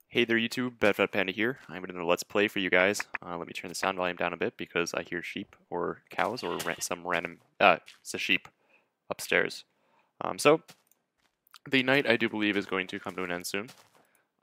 Hey there YouTube, Panda here. I'm doing a Let's Play for you guys. Let me turn the sound volume down a bit because I hear sheep or cows or some random, it's a sheep upstairs. So, the night I do believe is going to come to an end soon.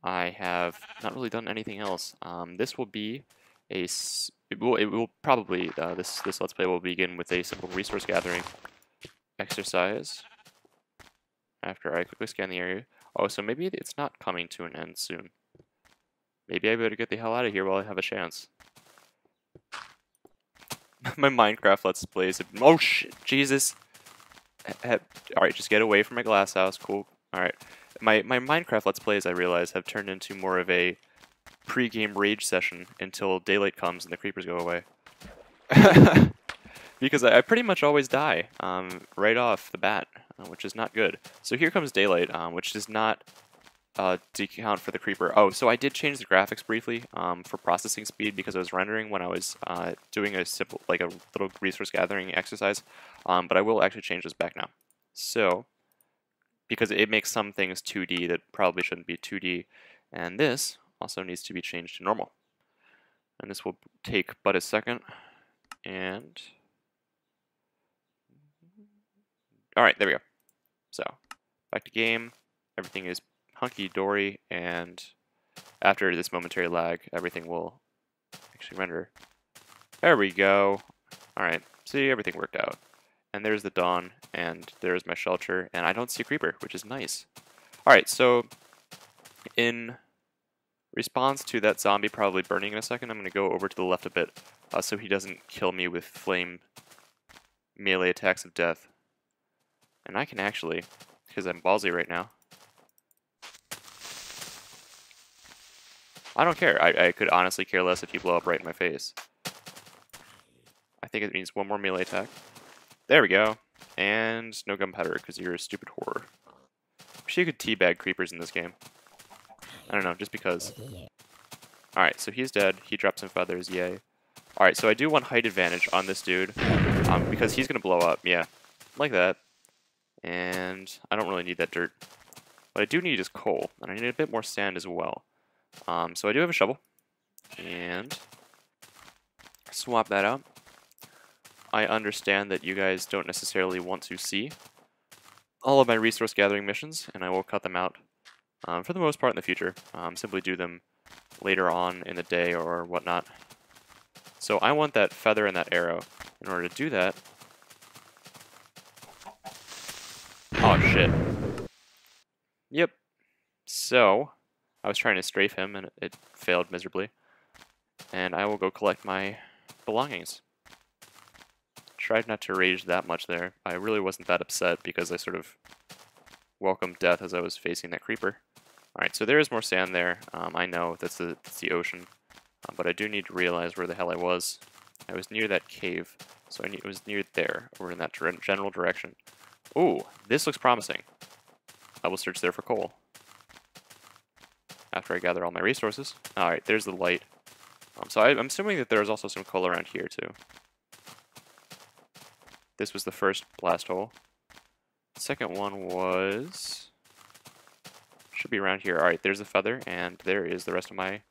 I have not really done anything else. This will be it will probably, this Let's Play will begin with a simple resource gathering exercise after I quickly scan the area. Oh, so maybe it's not coming to an end soon. Maybe I better get the hell out of here while I have a chance. My Minecraft Let's Plays have... Oh, shit! Jesus! Alright, just get away from my glass house. Cool. Alright. My Minecraft Let's Plays, I realize, have turned into more of a pre-game rage session until daylight comes and the creepers go away. Because I pretty much always die right off the bat, which is not good. So here comes daylight, which does not... decount for the creeper. Oh, so I did change the graphics briefly for processing speed because I was rendering when I was doing a simple, like a little resource gathering exercise. But I will actually change this back now. So, because it makes some things 2D that probably shouldn't be 2D, and this also needs to be changed to normal. And this will take but a second. And all right, there we go. So back to game. Everything is hunky-dory, and after this momentary lag, everything will actually render. There we go. Alright, see, everything worked out. And there's the dawn, and there's my shelter, and I don't see a creeper, which is nice. Alright, so in response to that zombie probably burning in a second, I'm going to go over to the left a bit so he doesn't kill me with flame melee attacks of death. And I can actually, because I'm ballsy right now, I don't care. I could honestly care less if you blow up right in my face. I think it means one more melee attack. There we go. And no gunpowder because you're a stupid whore. Wish you could teabag creepers in this game. I don't know, just because. Alright, so he's dead. He dropped some feathers, yay. Alright, so I do want height advantage on this dude because he's going to blow up, yeah. Like that. And I don't really need that dirt. What I do need is coal, and I need a bit more sand as well. So I do have a shovel, and swap that out. I understand that you guys don't necessarily want to see all of my resource gathering missions, and I will cut them out for the most part in the future. Simply do them later on in the day or whatnot. So I want that feather and that arrow. In order to do that... Oh, shit. Yep. So... I was trying to strafe him, and it failed miserably. And I will go collect my belongings. Tried not to rage that much there. I really wasn't that upset because I sort of welcomed death as I was facing that creeper. Alright, so there is more sand there. I know that's the ocean. But I do need to realize where the hell I was. I was near that cave, so it was near there, over in that general direction. Ooh, this looks promising. I will search there for coal after I gather all my resources. Alright, there's the light. So I'm assuming that there's also some coal around here, too. This was the first blast hole. The second one was... should be around here. Alright, there's the feather, and there is the rest of my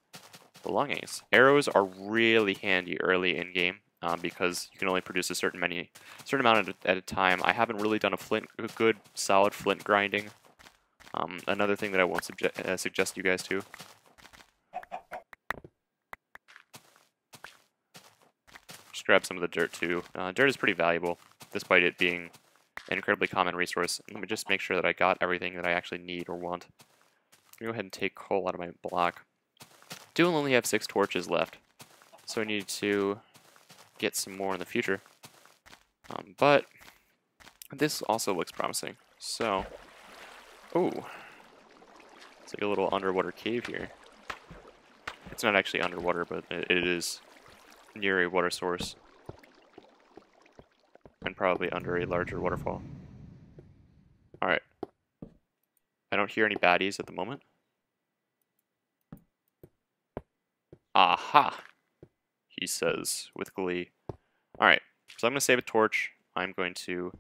belongings. Arrows are really handy early in-game, because you can only produce a certain amount at a time. I haven't really done a good, solid flint grinding. Another thing that I won't suggest you guys to. Just grab some of the dirt too. Dirt is pretty valuable, despite it being an incredibly common resource. Let me just make sure that I got everything that I actually need or want. I'm gonna go ahead and take coal out of my block. Do only have 6 torches left, so I need to get some more in the future. But this also looks promising. So. Oh, it's like a little underwater cave here. It's not actually underwater, but it is near a water source. And probably under a larger waterfall. Alright. I don't hear any baddies at the moment. Aha! He says with glee. Alright, so I'm going to save a torch. I'm going to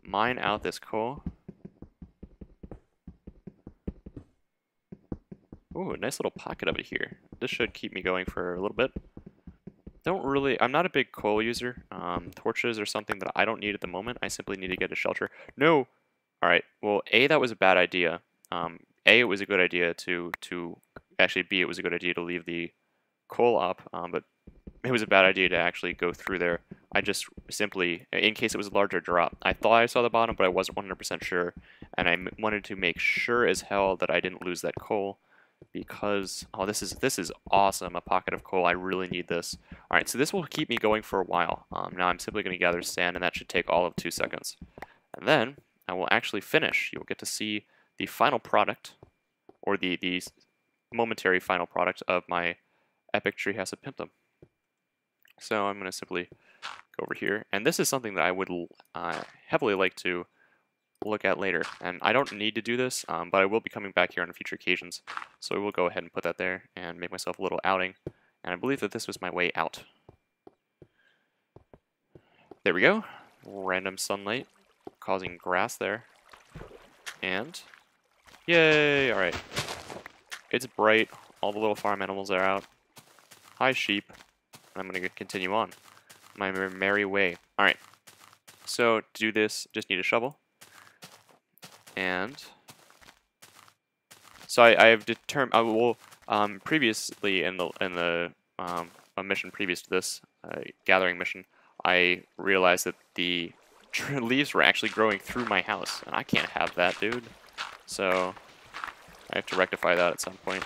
mine out this coal. Ooh, a nice little pocket of it here. This should keep me going for a little bit. I'm not a big coal user. Torches are something that I don't need at the moment. I simply need to get a shelter. No! Alright, well, A, that was a bad idea. A, it was a good idea actually, B, it was a good idea to leave the coal up, but it was a bad idea to actually go through there. I just simply, in case it was a larger drop, I thought I saw the bottom, but I wasn't 100% sure, and I wanted to make sure as hell that I didn't lose that coal, because, oh, this is awesome, a pocket of coal. I really need this. Alright, so this will keep me going for a while. Now I'm simply going to gather sand, and that should take all of 2 seconds. And then I will actually finish. You'll get to see the final product, or the momentary final product of my epic treehouse of Pimpdom. So I'm going to simply go over here, and this is something that I would heavily like to look at later. And I don't need to do this, but I will be coming back here on future occasions. So I will go ahead and put that there and make myself a little outing. And I believe that this was my way out. There we go. Random sunlight causing grass there. And yay! Alright. It's bright. All the little farm animals are out. Hi, sheep. I'm going to continue on my merry way. Alright. So, to do this, just need a shovel. And so I have determined. Previously in the a mission previous to this gathering mission, I realized that the leaves were actually growing through my house, and I can't have that, dude. So I have to rectify that at some point.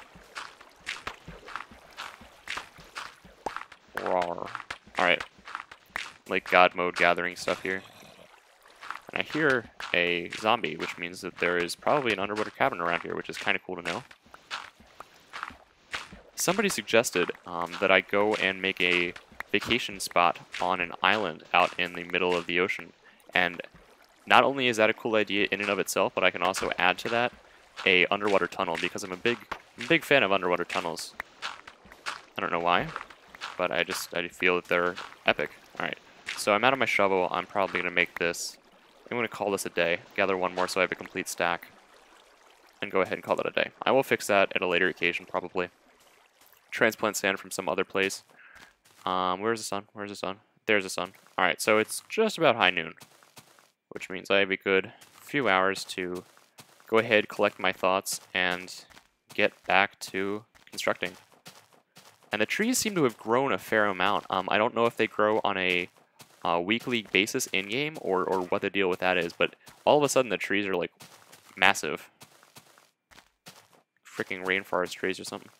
Rawr. Alright. Like God mode gathering stuff here. And I hear a zombie, which means that there is probably an underwater cabin around here, which is kind of cool to know. Somebody suggested that I go and make a vacation spot on an island out in the middle of the ocean. And not only is that a cool idea in and of itself, but I can also add to that a underwater tunnel, because I'm a big fan of underwater tunnels. I don't know why, but I feel that they're epic. Alright, so I'm out of my shovel. I'm probably going to make this. I'm going to call this a day. Gather one more so I have a complete stack. And go ahead and call that a day. I will fix that at a later occasion, probably. Transplant sand from some other place. Where's the sun? Where's the sun? There's the sun. Alright, so it's just about high noon, which means I have a good few hours to go ahead, collect my thoughts, and get back to constructing. And the trees seem to have grown a fair amount. I don't know if they grow on a weekly basis in-game or what the deal with that is, but all of a sudden the trees are like massive. Freaking rainforest trees or something.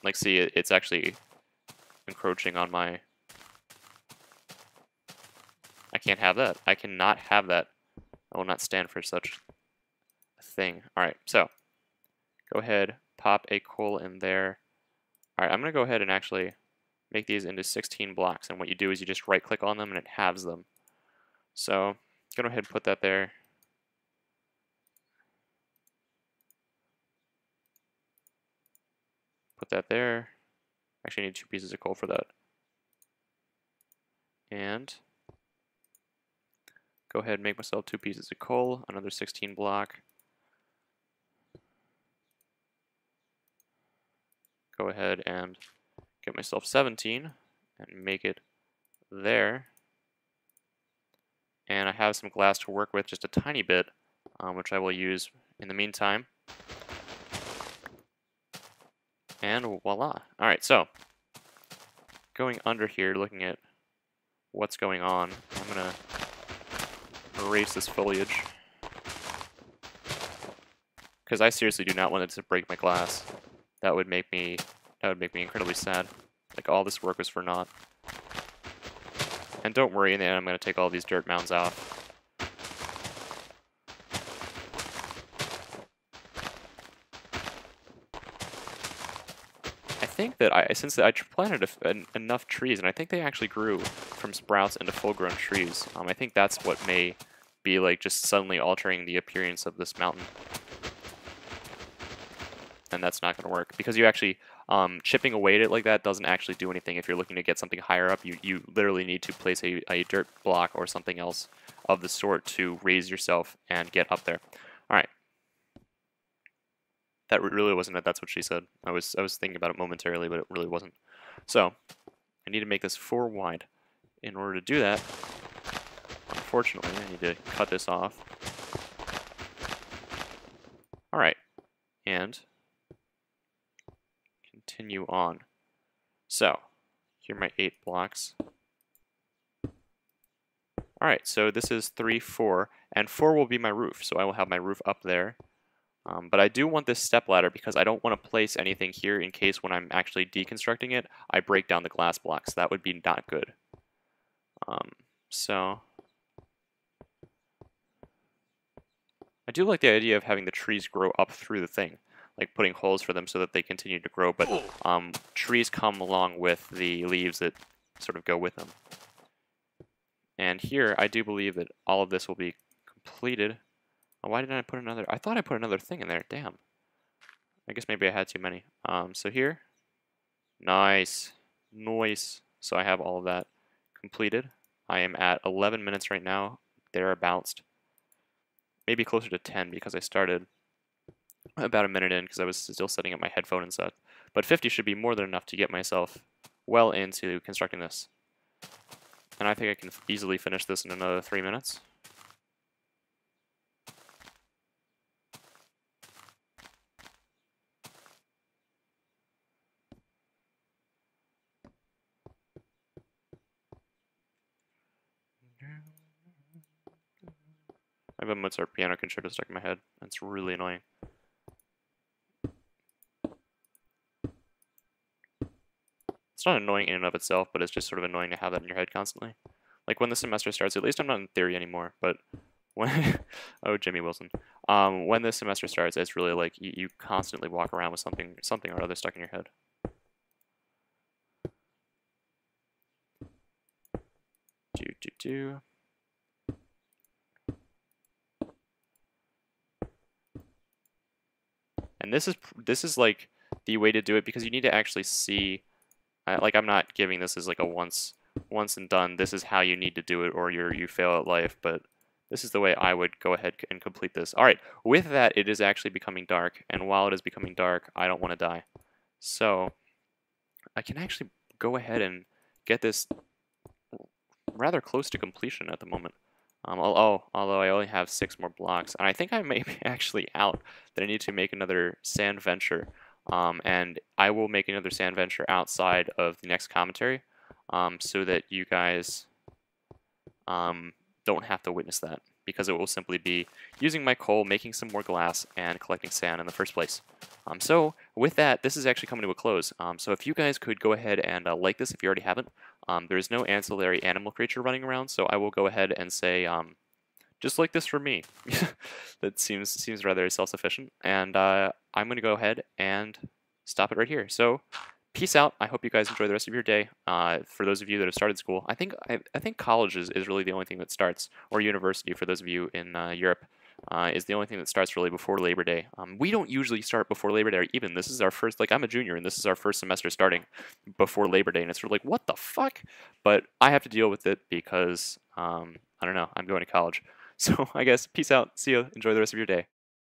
Like, see, it's actually encroaching on my... I can't have that. I cannot have that. I will not stand for such a thing. Alright, so go ahead, pop a coal in there. Alright, I'm going to go ahead and actually make these into 16 blocks, and what you do is you just right click on them and it halves them. So go ahead and put that there. Put that there. Actually, I need 2 pieces of coal for that. And go ahead and make myself 2 pieces of coal, another 16 block. Go ahead and get myself 17 and make it there. And I have some glass to work with, just a tiny bit, which I will use in the meantime. And voila. Alright, so going under here, looking at what's going on, I'm going to erase this foliage, because I seriously do not want it to break my glass. That would make me incredibly sad. Like, all this work was for naught. And don't worry, in the end I'm going to take all these dirt mounds off. I think that since I planted enough trees, and I think they actually grew from sprouts into full-grown trees. I think that's what may be like just suddenly altering the appearance of this mountain. And that's not going to work, because you actually chipping away at it like that doesn't actually do anything. If you're looking to get something higher up, you literally need to place a dirt block or something else of the sort to raise yourself and get up there. All right. That really wasn't it. That's what she said. I was thinking about it momentarily, but it really wasn't. So I need to make this 4 wide. In order to do that, unfortunately, I need to cut this off. All right, and continue on. So here are my 8 blocks. All right, so this is 3, 4, and 4 will be my roof. So I will have my roof up there. But I do want this step ladder because I don't want to place anything here in case when I'm actually deconstructing it, I break down the glass blocks. That would be not good. So I do like the idea of having the trees grow up through the thing, like putting holes for them so that they continue to grow, but trees come along with the leaves that sort of go with them. And here, I do believe that all of this will be completed. Why didn't I put another? I thought I put another thing in there. Damn. I guess maybe I had too many. So here. Nice. Nice. So I have all of that completed. I am at 11 minutes right now. Thereabouts. Maybe closer to 10 because I started about a minute in because I was still setting up my headphone and stuff. But 50 should be more than enough to get myself well into constructing this. And I think I can easily finish this in another 3 minutes. I have a Mozart piano concerto stuck in my head. That's really annoying. It's not annoying in and of itself, but it's just sort of annoying to have that in your head constantly. Like when the semester starts, at least I'm not in theory anymore, but when oh, Jimmy Wilson. When the semester starts, it's really like you constantly walk around with something or other stuck in your head. Do. And this is like the way to do it because you need to actually see. Like I'm not giving this as like a once and done. This is how you need to do it, or you fail at life. But this is the way I would go ahead and complete this. All right. With that, it is actually becoming dark, and while it is becoming dark, I don't want to die. So I can actually go ahead and get this rather close to completion at the moment. Although I only have 6 more blocks, and I think I may be actually out that I need to make another sand venture, and I will make another sand venture outside of the next commentary, so that you guys don't have to witness that, because it will simply be using my coal, making some more glass, and collecting sand in the first place. So with that, this is actually coming to a close. So if you guys could go ahead and like this if you already haven't. There is no ancillary animal creature running around, so I will go ahead and say, just like this for me. That seems rather self-sufficient, and I'm going to go ahead and stop it right here. So peace out. I hope you guys enjoy the rest of your day. For those of you that have started school, I think college is really the only thing that starts, or university for those of you in Europe. Is the only thing that starts really before Labor Day. We don't usually start before Labor Day even. This is our first, like I'm a junior and this is our first semester starting before Labor Day, and it's sort of like, what the fuck? But I have to deal with it because, I don't know, I'm going to college. So I guess peace out, see you, enjoy the rest of your day.